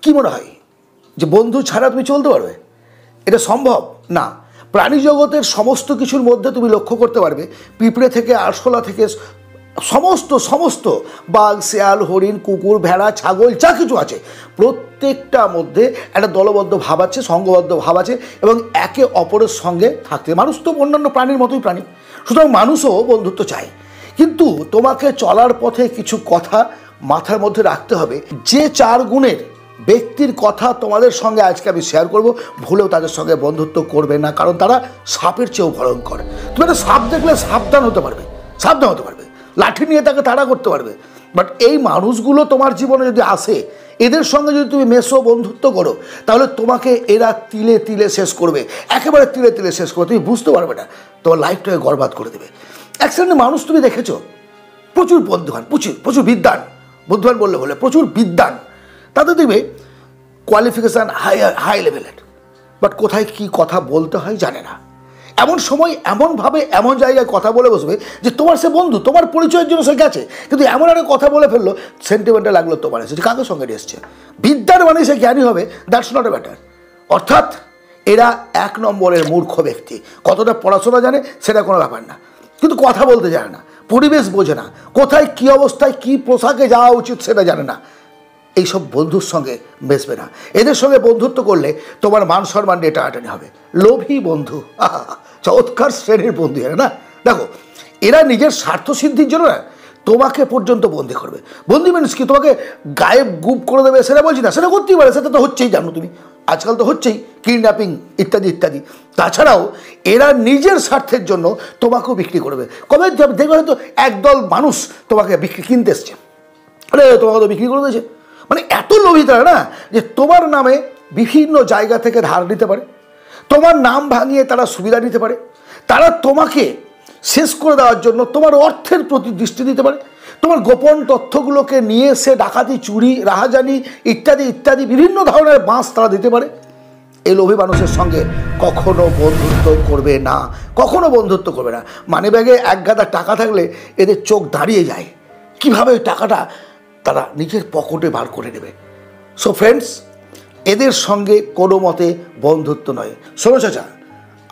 কি মনে হয় যে বন্ধু ছাড়া তুমি চলতে পারবে? এটা সম্ভব না। প্রাণী জগতের সমস্ত কিছুর মধ্যে তুমি লক্ষ্য করতে পারবে, পিঁপড়ে থেকে আরশোলা থেকে সমস্ত বাঘ, শেয়াল, হরিণ, কুকুর, ভেড়া, ছাগল যা কিছু আছে প্রত্যেকটার মধ্যে একটা দলবদ্ধ ভাব আছে, সংঘবদ্ধ ভাব আছে এবং একে অপরের সঙ্গে থাকতে। মানুষ তো অন্যান্য প্রাণীর মতোই প্রাণী, সুতরাং মানুষও বন্ধুত্ব চায়। কিন্তু তোমাকে চলার পথে কিছু কথা মাথার মধ্যে রাখতে হবে। যে 4 গুণের ব্যক্তির কথা তোমাদের সঙ্গে আজকে আমি শেয়ার করব, ভুলেও তাদের সঙ্গে বন্ধুত্ব করবে না, কারণ তারা সাপের চেয়েও ভয়ঙ্কর। তুমি একটা সাপ দেখলে সাবধান হতে পারবে, লাঠি নিয়ে তাকে তাড়া করতে পারবে। বাট এই মানুষগুলো তোমার জীবনে যদি আসে, এদের সঙ্গে যদি তুমি মেশো, বন্ধুত্ব করো, তাহলে তোমাকে এরা তিলে তিলে শেষ করবে, একেবারে তিলে তিলে শেষ করবে। তুমি বুঝতে পারবে না, তোমার লাইফটাকে বরবাদ করে দেবে। এক শ্রেণীর মানুষ তুমি দেখেছো, প্রচুর বুদ্ধিমান, প্রচুর বুদ্ধিমান বললে বলে প্রচুর বিদ্বান, তাদের দেখবে কোয়ালিফিকেশান হাই লেভেলের, বাট কোথায় কি কথা বলতে হয় জানে না। এমন সময় এমনভাবে এমন জায়গায় কথা বলে বসবে যে তোমার সে বন্ধু, তোমার পরিচয়ের জন্য সে গেছে, কিন্তু এমন একটা কথা বলে ফেললো সেন্টিমেন্টাল লাগলো তোমার এসেছে, কাকে সঙ্গে এসছে। বিদ্যার মানে সে জ্ঞানী হবে, দ্যাটস নট এ ম্যাটার। অর্থাৎ এরা 1 নম্বরের মূর্খ ব্যক্তি। কতটা পড়াশোনা জানে সেটা কোনো ব্যাপার না, কিন্তু কথা বলতে জানে না, পরিবেশ বোঝে না, কোথায় কী অবস্থায় কী পোশাকে যাওয়া উচিত সেটা জানে না। এইসব বন্ধুর সঙ্গে মেশবে না। এদের সঙ্গে বন্ধুত্ব করলে তোমার মান সম্মান টানাটানি হবে। লোভী বন্ধু, চমৎকার শ্রেণীর বন্ধু এরা না। দেখো, এরা নিজের স্বার্থ সিদ্ধির জন্য না তোমাকে পর্যন্ত বন্দি করবে। বন্দি মিনস কি, তোমাকে গায়েব গুপ করে দেবে সেটা বলছি না, সেটা করতেই পারে, সেটা তো হচ্ছেই, জানো তুমি, আজকাল তো হচ্ছেই, কিডন্যাপিং ইত্যাদি ইত্যাদি। তাছাড়াও এরা নিজের স্বার্থের জন্য তোমাকেও বিক্রি করবে। কবে দেখবে হয়তো একদল মানুষ তোমাকে কিনতে এসছে, তোমাকে তো বিক্রি করে দিয়েছে। মানে এত লোভী তারা না, যে তোমার নামে বিভিন্ন জায়গা থেকে ধার নিতে পারে, তোমার নাম ভাঙিয়ে তারা সুবিধা নিতে পারে, তারা তোমাকে শেষ করে দেওয়ার জন্য তোমার অর্থের প্রতি দৃষ্টি দিতে পারে, তোমার গোপন তথ্যগুলোকে নিয়ে সে ডাকাতি, চুরি, রাহাজানি ইত্যাদি ইত্যাদি বিভিন্ন ধরনের বাঁশ তারা দিতে পারে। এই লোভী মানুষের সঙ্গে কখনো বন্ধুত্ব করবে না, কখনো বন্ধুত্ব করবে না। মানি ব্যাগে 1 গাদা টাকা থাকলে এদের চোখ দাঁড়িয়ে যায়, কিভাবে ওই টাকাটা তারা নিজের পকেটে বার করে নেবে। সো ফ্রেন্ডস, এদের সঙ্গে কোনো মতে বন্ধুত্ব নয়। শোনো চাচা,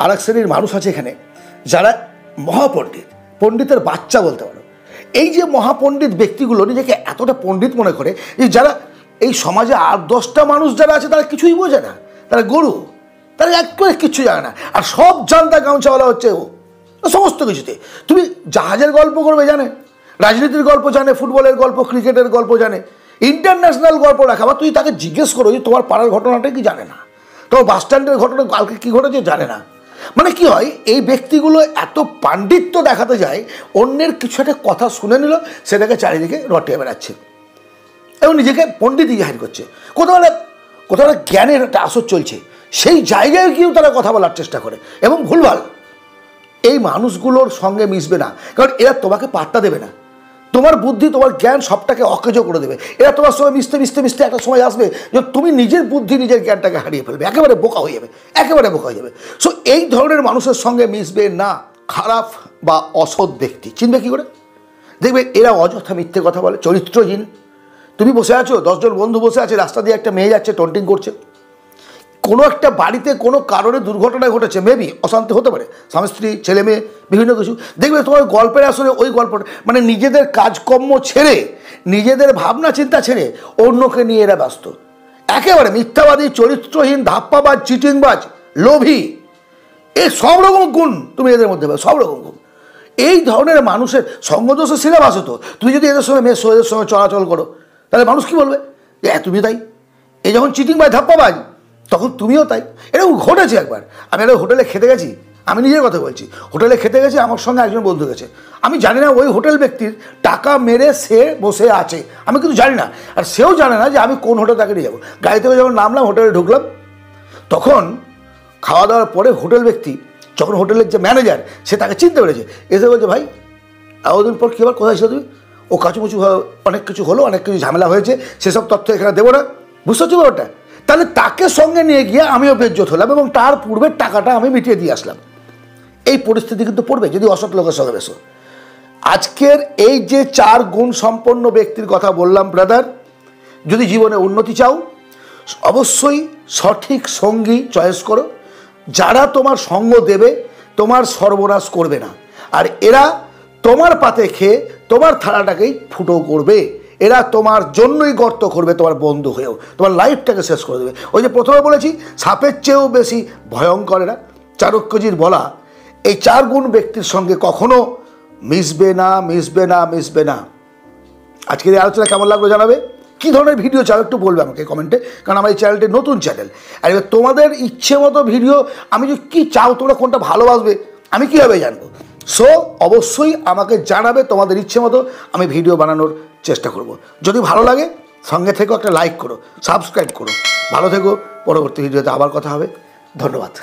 আর এক শ্রেণীর মানুষ আছে এখানে যারা মহাপণ্ডিত, পণ্ডিতের বাচ্চা বলতে পারো। এই যে মহাপণ্ডিত ব্যক্তিগুলো নিজেকে এতটা পণ্ডিত মনে করে যে যারা এই সমাজে 8-10টা মানুষ যারা আছে তারা কিছুই বোঝে না, তারা গরু, তারা একবারে কিচ্ছু জানে না। আর সব জানতা গামছাওয়ালা হচ্ছে ও, সমস্ত কিছুতে। তুমি জাহাজের গল্প করবে জানে, রাজনীতির গল্প জানে, ফুটবলের গল্প, ক্রিকেটের গল্প জানে, ইন্টারন্যাশনাল গল্প রাখা। বা তুই তাকে জিজ্ঞেস করো যে তোমার পাড়ার ঘটনাটা কি, জানে না। তোমার বাস স্ট্যান্ডের ঘটনা কালকে কী ঘটেছে জানে না। মানে কি হয়, এই ব্যক্তিগুলো এত পাণ্ডিত্য দেখাতে যায়, অন্যের কিছু একটা কথা শুনে নিল, সেটাকে চারিদিকে রটিয়ে বেড়াচ্ছে এবং নিজেকে পণ্ডিতই জাহির করছে। কোথাও একটা জ্ঞানের একটা আসর চলছে, সেই জায়গায় গিয়েও তারা কথা বলার চেষ্টা করে এবং ভুলভাল। এই মানুষগুলোর সঙ্গে মিশবে না, কারণ এরা তোমাকে পাত্তা দেবে না। তোমার বুদ্ধি, তোমার জ্ঞান সবটাকে অকেজ করে দেবে। এরা তোমার সঙ্গে মিশতে মিশতে মিশতে একটা সময় আসবে যে তুমি নিজের বুদ্ধি, নিজের জ্ঞানটাকে হারিয়ে ফেলবে, একেবারে বোকা হয়ে যাবে। সো এই ধরনের মানুষের সঙ্গে মিশবে না। খারাপ বা অসৎ ব্যক্তি চিনবে কী করে? দেখবে এরা অযথা মিথ্যে কথা বলে, চরিত্রহীন। তুমি বসে আছো, 10 জন বন্ধু বসে আছে, রাস্তা দিয়ে একটা মেয়ে যাচ্ছে, টন্টিং করছে। কোনো একটা বাড়িতে কোনো কারণে দুর্ঘটনা ঘটেছে, মেবি অশান্তি হতে পারে, স্বামী স্ত্রী, ছেলে মেয়ে, বিভিন্ন কিছু। দেখবে তোমার গল্পের আসলে ওই গল্পটা মানে নিজেদের কাজকর্ম ছেড়ে, নিজেদের ভাবনা চিন্তা ছেড়ে অন্যকে নিয়ে এরা ব্যস্ত। একেবারে মিথ্যাবাদী, চরিত্রহীন, ধাপ্পাবাজ, চিটিংবাজ, লোভী, এই সব রকম গুণ তুমি এদের মধ্যে পাবে, সব রকম গুণ। এই ধরনের মানুষের সঙ্গদোষের সিলেবাস হতো। তুমি যদি এদের সঙ্গে মেশো, এদের সঙ্গে চলাচল করো, তাহলে মানুষ কী বলবে যে তুমি তাই। এই যখন চিটিংবাজ, ধাপ্পাবাজ, তখন তুমিও তাই। এরকম ঘটেছে একবার। আমি একটা হোটেলে খেতে গেছি, আমি নিজের কথা বলছি, হোটেলে খেতে গেছি, আমার সঙ্গে একজন বন্ধু গেছে। আমি জানি না ওই হোটেল ব্যক্তির টাকা মেরে সে বসে আছে, আমি কিন্তু জানি না, আর সেও জানে না যে আমি কোন হোটেল তাকে নিয়ে যাবো। গাড়ি থেকে যখন নামলাম, হোটেলে ঢুকলাম, তখন খাওয়া দাওয়ার পরে হোটেল ব্যক্তি, যখন হোটেলের যে ম্যানেজার, সে তাকে চিনতে পেরেছে, এসে বলছে, ভাই এতদিন পর কী আবার কোথায় ছিল তুমি? ও কাচুমুচু অনেক কিছু হলো, অনেক কিছু ঝামেলা হয়েছে, সেসব তথ্য এখানে দেবো না, বুঝতে পারছো ব্যাপারটা? তাহলে তাকে সঙ্গে নিয়ে গিয়ে আমিও বেজ্জত হলাম এবং তার পূর্বের টাকাটা আমি মিটিয়ে দিয়ে আসলাম। এই পরিস্থিতি কিন্তু পড়বে যদি অসৎ লোকের সঙ্গে বেশো। আজকের এই যে 4 গুণ সম্পন্ন ব্যক্তির কথা বললাম ব্রাদার, যদি জীবনে উন্নতি চাও, অবশ্যই সঠিক সঙ্গী চয়েস করো, যারা তোমার সঙ্গ দেবে, তোমার সর্বনাশ করবে না। আর এরা তোমার পাতে খেয়ে তোমার থালাটাকেই ফুটো করবে, এরা তোমার জন্যই গর্ত করবে, তোমার বন্ধু হয়েও তোমার লাইফটাকে শেষ করে দেবে। ওই যে প্রথমে বলেছি সাপের চেয়েও বেশি ভয়ঙ্কর এরা। চাণক্যজির বলা এই 4 গুণ ব্যক্তির সঙ্গে কখনো মিশবে না, মিশবে না, মিশবে না। আজকের এই আলোচনা কেমন লাগলো জানাবে, কী ধরনের ভিডিও চাও একটু বলবে আমাকে কমেন্টে, কারণ আমার এই চ্যানেলটি নতুন চ্যানেল। আর এবার তোমাদের ইচ্ছে মতো ভিডিও আমি যে কী চাও, তোমরা কোনটা ভালোবাসবে আমি কীভাবে জানবো? সো অবশ্যই আমাকে জানাবে, তোমাদের ইচ্ছে মতো আমি ভিডিও বানানোর চেষ্টা করব। যদি ভালো লাগে সঙ্গে থেকেও একটা লাইক করো, সাবস্ক্রাইব করো। ভালো থেকো, পরবর্তী ভিডিওতে আবার কথা হবে। ধন্যবাদ।